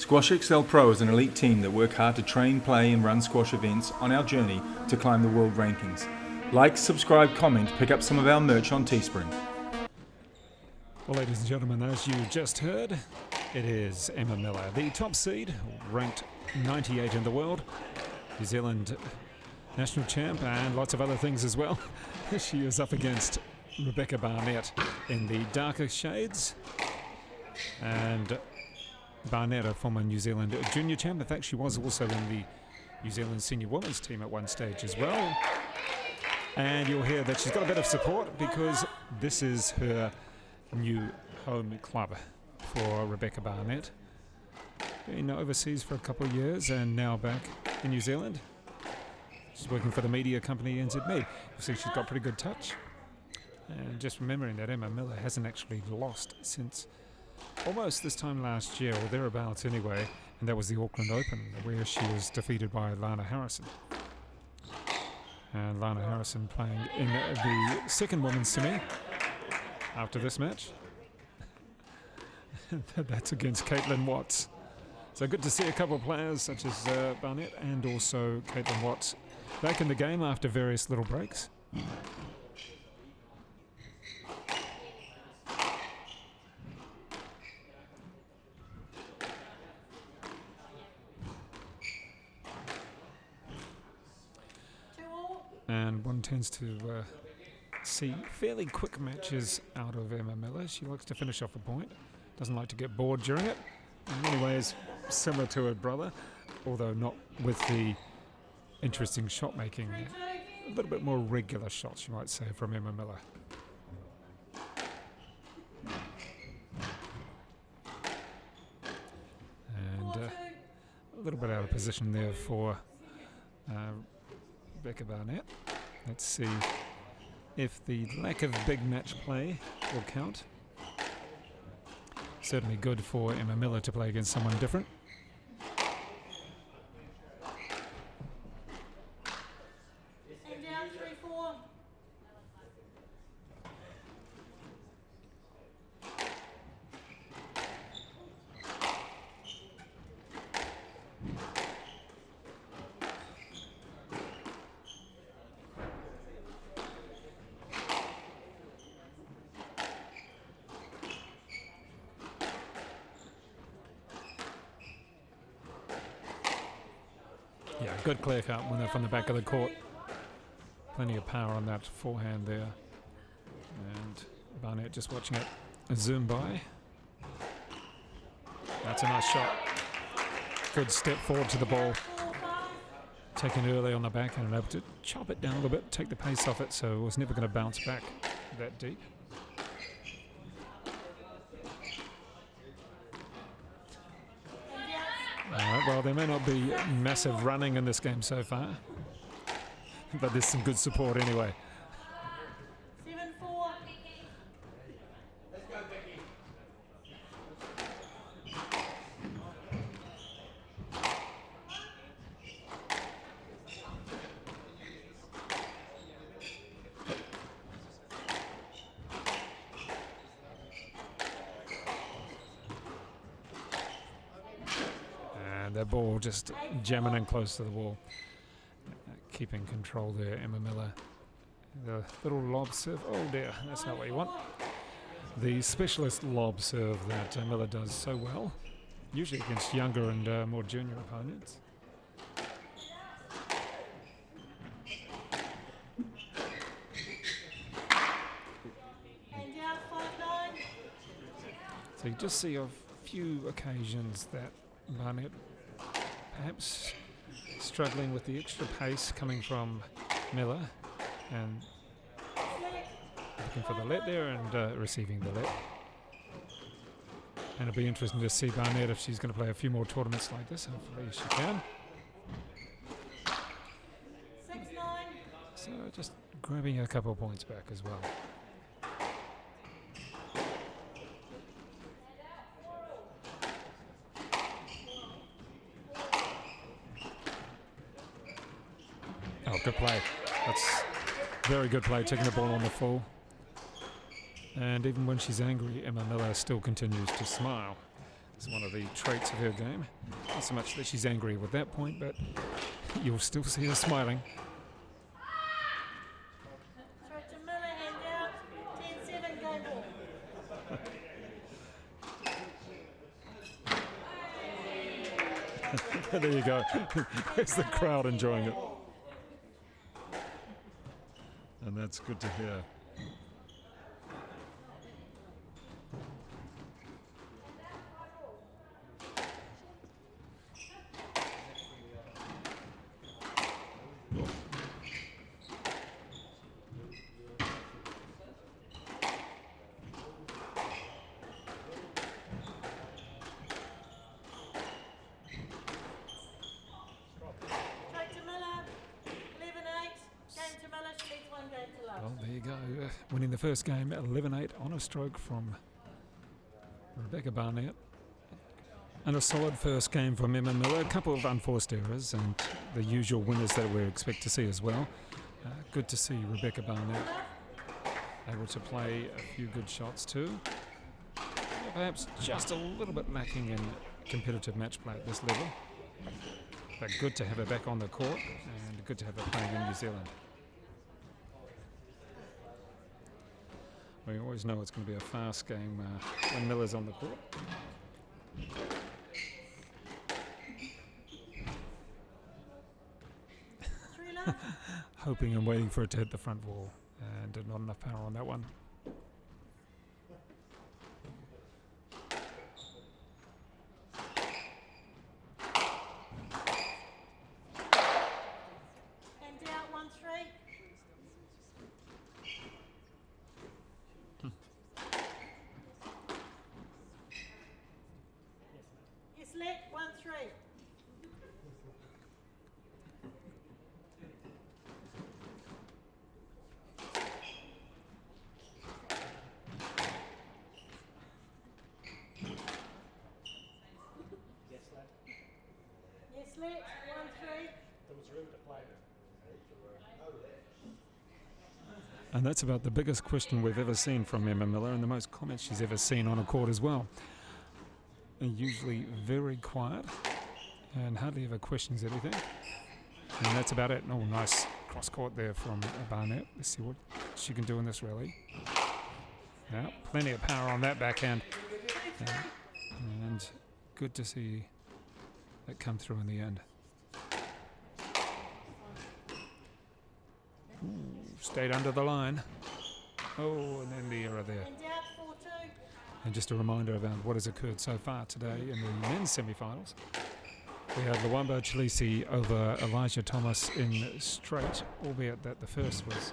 Squash XL Pro is an elite team that work hard to train, play and run squash events on our journey to climb the world rankings. Like, subscribe, comment, pick up some of our merch on Teespring. Well, ladies and gentlemen, as you just heard, it is Emma Miller, the top seed, ranked 98 in the world, New Zealand national champ and lots of other things as well. She is up against Rebecca Barnett in the darker shades, and Barnett, a former New Zealand junior champ. In fact, she was also in the New Zealand senior women's team at one stage as well. And you'll hear that she's got a bit of support because this is her new home club for Rebecca Barnett. Been overseas for a couple of years and now back in New Zealand. She's working for the media company NZME. You'll see she's got pretty good touch. And just remembering that Emma Miller hasn't actually lost since almost this time last year, or thereabouts anyway, and that was the Auckland Open, where she was defeated by Lana Harrison. And Lana Harrison playing in the second women's semi after this match. That's against Caitlin Watts. So good to see a couple of players such as Barnett and also Caitlin Watts back in the game after various little breaks. And one tends to see fairly quick matches out of Emma Miller. She likes to finish off a point, doesn't like to get bored during it. In many ways, similar to her brother, although not with the interesting shot making. A little bit more regular shots, you might say, from Emma Miller. And a little bit out of position there for Rebecca Barnett. Let's see if the lack of big match play will count. Certainly good for Emma Miller to play against someone different. Down 3-4. Yeah, good clear cut winner from the back of the court. Plenty of power on that forehand there. And Barnett just watching it zoom by. That's a nice shot. Good step forward to the ball. Taken early on the backhand and able to chop it down a little bit, take the pace off it, so it was never going to bounce back that deep. Alright, well, there may not be massive running in this game so far, but there's some good support anyway. 7-4. Let's go, Vicky. And that ball just jamming in close to the wall. Keeping control there, Emma Miller. The little lob serve. Oh dear, that's not what you want. The specialist lob serve that Miller does so well, usually against younger and more junior opponents. And down 5-9. So you just see a few occasions that Barnett perhaps struggling with the extra pace coming from Miller and looking for the let there and receiving the let. And it'll be interesting to see Barnett if she's going to play a few more tournaments like this. Hopefully she can. 6-9. So just grabbing a couple of points back as well. Oh, good play. That's very good play, taking the ball on the full. And even when she's angry, Emma Miller still continues to smile. It's one of the traits of her game. Not so much that she's angry with that point, but you'll still see her smiling. Straight to Miller, hand out. 10-7, game ball. There you go. There's the crowd enjoying it. And that's good to hear. Straight to Miller. 11-8. Game to Miller. She leads 1 game to love. Well, there you go. Winning the first game 11-8 on a stroke from Rebecca Barnett. And a solid first game from Emma Miller. A couple of unforced errors and the usual winners that we expect to see as well. Good to see Rebecca Barnett able to play a few good shots too. Perhaps just a little bit lacking in competitive match play at this level. But good to have her back on the court and good to have her playing in New Zealand. We always know it's going to be a fast game when Miller's on the court. Hoping and waiting for it to hit the front wall, and not enough power on that one. Hand out 1-3. Yes, let 1-3. Yes, let 1-3. And that's about the biggest question we've ever seen from Emma Miller and the most comments she's ever seen on a court as well. And usually very quiet and hardly ever questions anything. And that's about it. Oh, nice cross court there from Barnett. Let's see what she can do in this rally. Yeah, plenty of power on that backhand. And good to see that come through in the end. Ooh, stayed under the line. Oh, and then the error there. Hand out 4-2. And just a reminder about what has occurred so far today in the men's semi-finals. We had Luamba Chalisi over Elijah Thomas in straight, albeit that the first was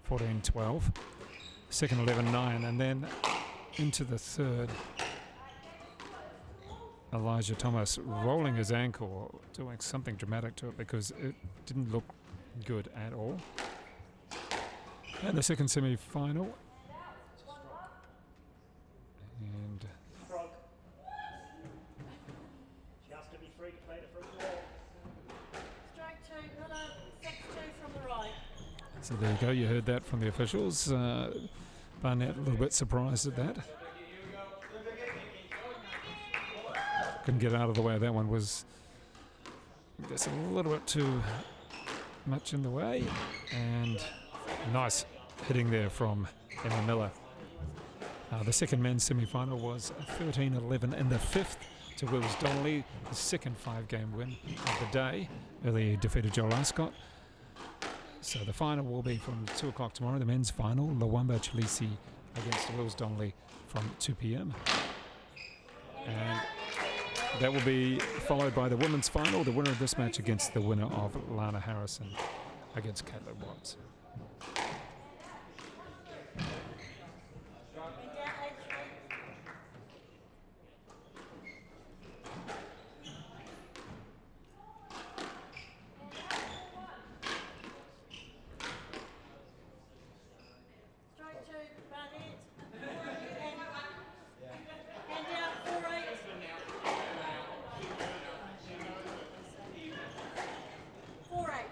14-12, second 11-9, and then into the third, Elijah Thomas rolling his ankle, doing something dramatic to it because it didn't look good at all. And the second semi-final. And Just to be free to play the front wall. Straight to Miller. 6-2 from the right. so there you go, you heard that from the officials. Barnett a little bit surprised at that. Couldn't get out of the way. That one was just a little bit too much in the way. And nice hitting there from Emma Miller. The second men's semi-final was 13-11 in the fifth to Wills Donnelly, the second 5-game win of the day. Earlier he defeated Joel Ascott. So the final will be from 2 o'clock tomorrow, the men's final, Luamba Chalisi against Wills Donnelly from 2 p.m. And that will be followed by the women's final, the winner of this match against the winner of Lana Harrison against Caitlin Watts. Straight to Barnett. Hand out 4-8. 4-8.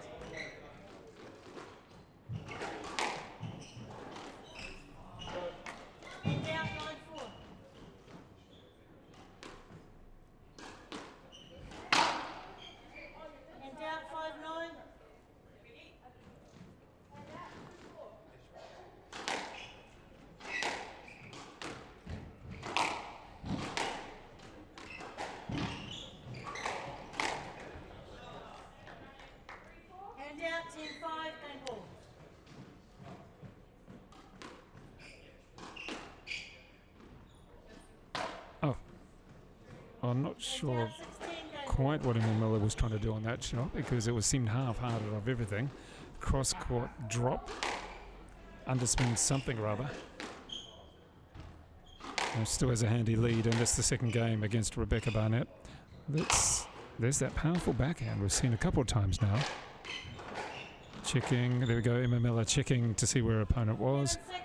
I'm not sure Down 16, game quite what Emma Miller was trying to do on that shot because it seemed half-hearted of everything. Cross-court drop, underspin something rather. And still has a handy lead, and that's the second game against Rebecca Barnett. There's that powerful backhand we've seen a couple of times now. Checking, there we go, Emma Miller checking to see where her opponent was, 6, game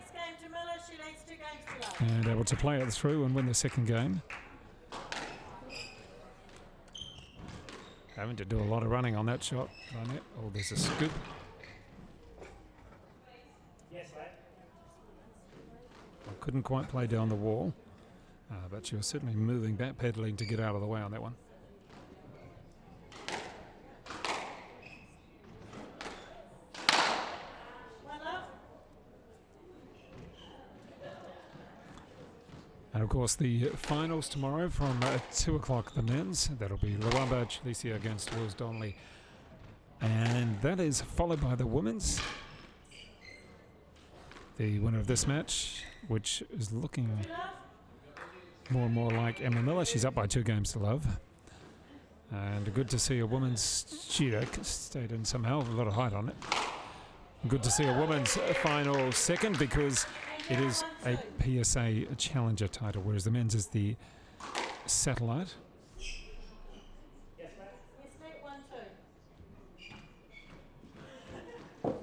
to Miller. She leads 2 games to love. and able to play it through and win the second game. Having to do a lot of running on that shot, Barnett. Oh, there's a scoop. Yes, lad. Couldn't quite play down the wall, but she was certainly moving, backpedaling to get out of the way on that one. One love. And of course, the finals tomorrow from 2 o'clock, the men's. That'll be Luamba Chalicia against Wills Donnelly. And that is followed by the women's. The winner of this match, which is looking more and more like Emma Miller. She's up by 2 games to love. And good to see a women's cheetah stayed in somehow, a lot of height on it. Good to see a women's final second because it is a PSA challenger title, whereas the men's is the satellite. Yes, mate. 1, 2.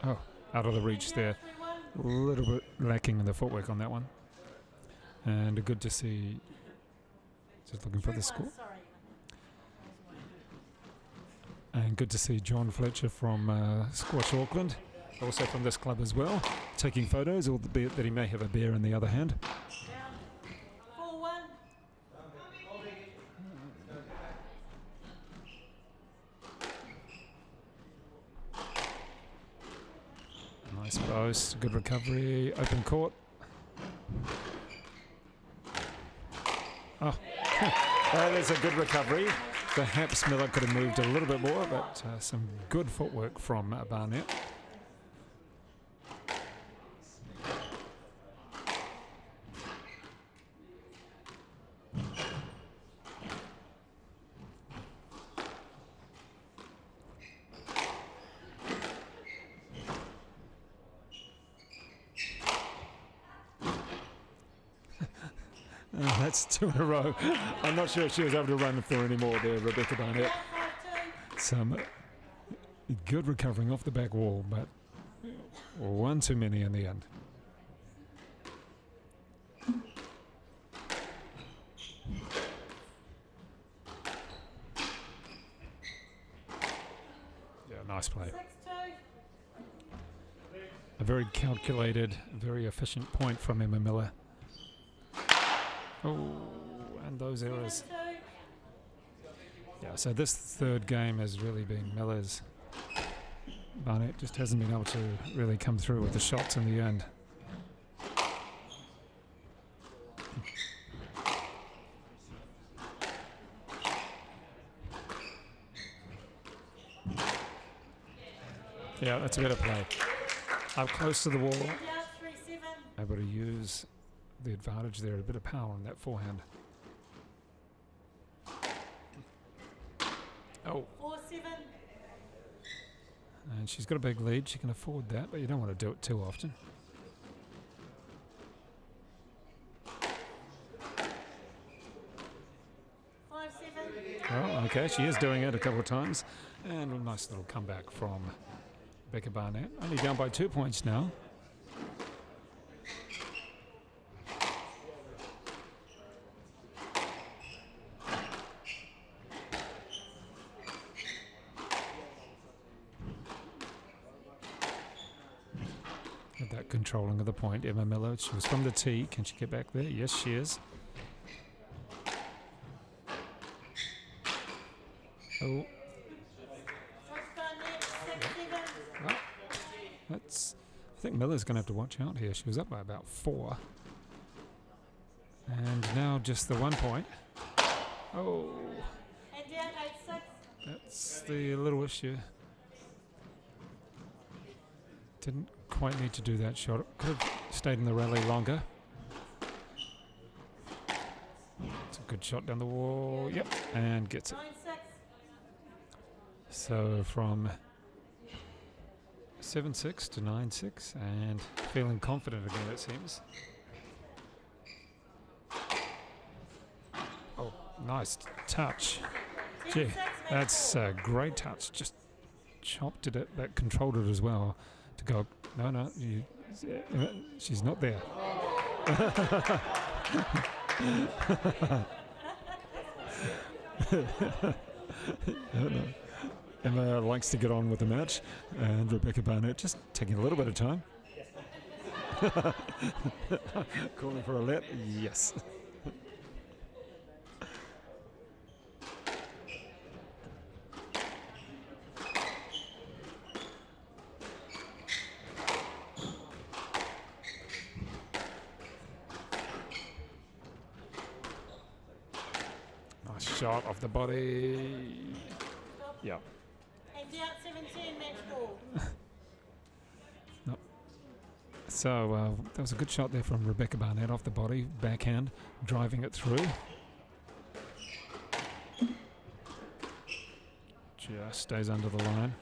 Oh, out of the reach there. 3, 1. A little bit lacking in the footwork on that one. And good to see, just looking for the score. Sorry. And good to see John Fletcher from Squash Auckland, also from this club as well, taking photos, albeit that he may have a bear in the other hand. Down 4, 1. Nice post, good recovery, open court. Oh, that is a good recovery. Perhaps Miller could have moved a little bit more, but some good footwork from Barnett. That's 2 in a row. I'm not sure if she was able to run through anymore there, Rebecca Barnett. 5, 2. Some good recovering off the back wall, but one too many in the end. Yeah, nice play. 6, 2. A very calculated, very efficient point from Emma Miller. Oh, and those errors. 7, 2. Yeah, so this third game has really been Miller's. Barnett just hasn't been able to really come through with the shots in the end. Yeah, that's a better play. Up close to the wall, Down 3, 7. able to use the advantage there, a bit of power on that forehand. Oh, 4, 7. and she's got a big lead. She can afford that, but you don't want to do it too often. 5, 7. Oh, okay, she is doing it a couple of times. And a nice little comeback from Rebecca Barnett. Only down by 2 points now. With that controlling of the point, Emma Miller, she was from the tee. Can she get back there? Yes, she is. Oh, Barnett, 6, 7. well, that's. I think Miller's going to have to watch out here. She was up by about 4. And now just the 1 point. Oh, And down 8, 6. that's the little issue. Didn't quite need to do that shot. Could have stayed in the rally longer. It's a good shot down the wall. Yep, and gets it. 9-6. So from 7-6 to 9-6, and feeling confident again, it seems. Oh, nice touch. Gee, 10-6, match that's ball. a great touch. Just chopped it, but controlled it as well. To go, no, she's not there. No. Emma likes to get on with the match, and Rebecca Barnett just taking a little bit of time. Calling for a let, yes. Nice shot off the body. Yeah. And out 17, match ball. So that was a good shot there from Rebecca Barnett off the body, backhand, driving it through. Just stays under the line.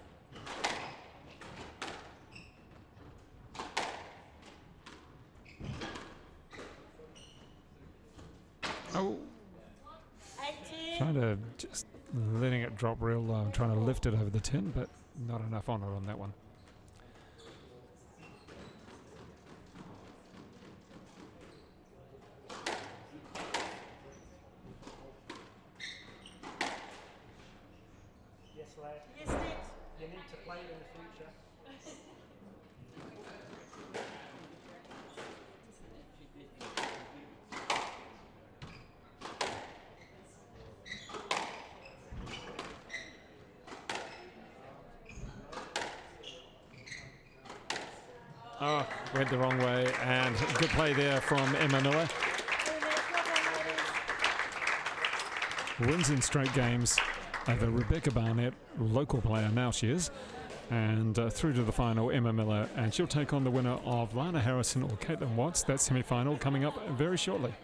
Oh, 18. trying to just letting it drop real low, trying to lift it over the tin, but not enough on it on that one. Yes, lad. Yes, net. You need to play it in the future. Oh, went the wrong way, and good play there from Emma Miller. Wins in straight games over Rebecca Barnett, local player now she is, and through to the final, Emma Miller, and she'll take on the winner of Lana Harrison or Caitlin Watts. That semi-final coming up very shortly.